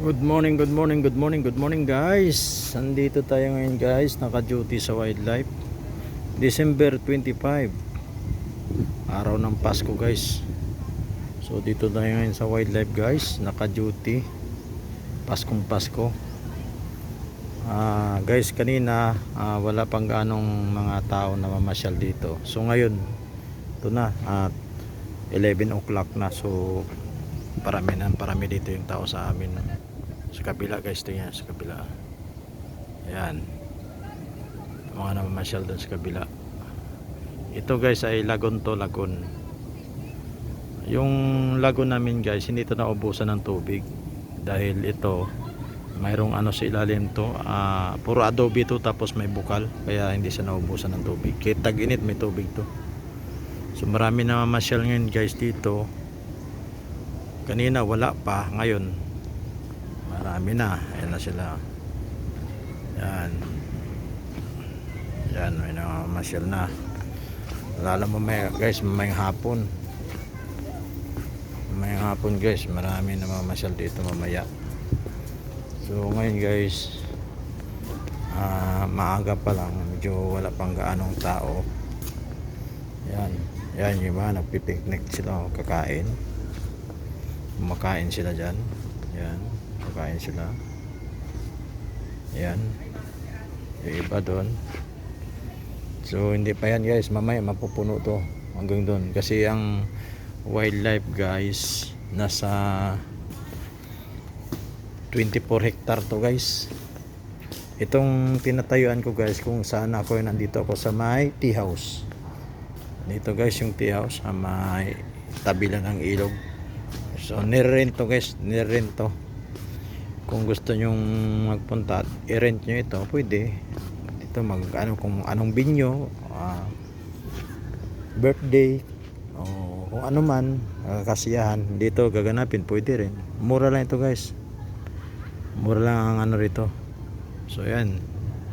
Good morning, good morning, good morning, good morning guys. Nandito tayo ngayon guys, naka-duty sa wildlife. December 25, araw ng Pasko guys. So dito tayo ngayon sa wildlife guys, naka-duty. Paskong Pasko. Guys, kanina wala pang ganong mga tao na mamasyal dito. So ngayon, ito na at 11 o'clock na. So parami dito yung tao sa amin. Sa kabila guys, tingnan sa kabila. Ayan, mga namamasyal doon sa kabila. Ito guys ay lagon to, lagon. Yung lagon namin guys, hindi ito naubusan ng tubig dahil ito mayroong ano sa ilalim to, puro adobe to, tapos may bukal, kaya hindi siya naubusan ng tubig. Kaya tag-init may tubig to. So marami namamasyal ngayon guys dito. Kanina wala pa, ngayon marami na. Ayan na sila. Yan. Yan, may namamasyal na. Lalo mamaya guys, mamayang hapon. Mamayang hapon guys, marami namamasyal dito mamaya. So ngayon guys, maaga pa lang, medyo wala pang gaanong tao. Yan. Yan yung mga nagpipiknik sila, kakain. Kumakain sila dyan. Yan, kakain sila. Yan, yung iba doon. So hindi pa yan guys, mamaya mapupuno to hanggang doon, kasi ang wildlife guys nasa 24 hectare to guys. Itong tinatayuan ko guys, kung saan ako, nandito ako sa may tea house. Dito guys yung tea house, may tabi lang ng ilog. So nirent to guys, nirent to. Kung gusto nyong magpunta at i-rent nyo ito, pwede dito kung anong binyo, birthday o kung ano man, kasiyahan dito gaganapin, pwede rin. Mura lang ito guys, mura lang ang ano rito. So yan,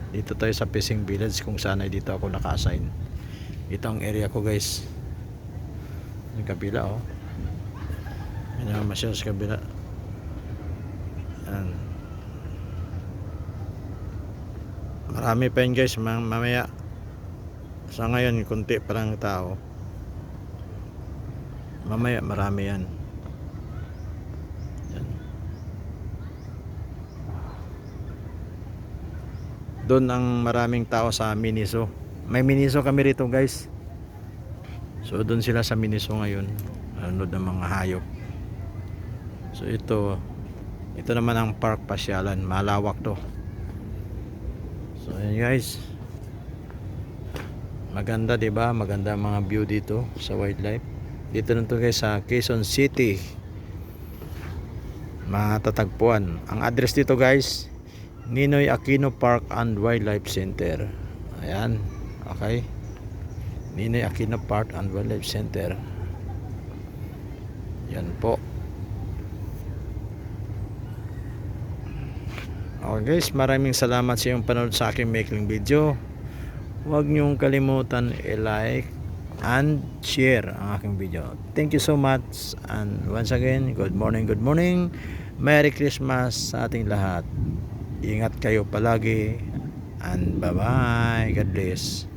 dito tayo sa Fishing Village, kung saan ay dito ako naka-assign. Ito ang area ko guys, yung kabila oh. Yan ang masyal sa kabila. Yan. Marami pa yun guys, mamaya. Sa ngayon kunti pa lang tao, mamaya marami yan. Yan. Doon ang maraming tao sa Miniso. May Miniso kami rito guys. So doon sila sa Miniso ngayon, nanonood ng mga hayop. So ito naman ang park pasyalan, malawak to. So ayan guys, maganda diba, maganda ang mga view dito sa wildlife. Dito na to guys sa Quezon City, matatagpuan. Ang address dito guys, Ninoy Aquino Park and Wildlife Center. Ayan, okay, Ninoy Aquino Park and Wildlife Center. Yan po. Okay guys, maraming salamat sa iyong panood sa aking making video. Huwag niyong kalimutan i-like and share ang aking video. Thank you so much, and once again, good morning, good morning. Merry Christmas sa ating lahat. Ingat kayo palagi, and bye bye. God bless.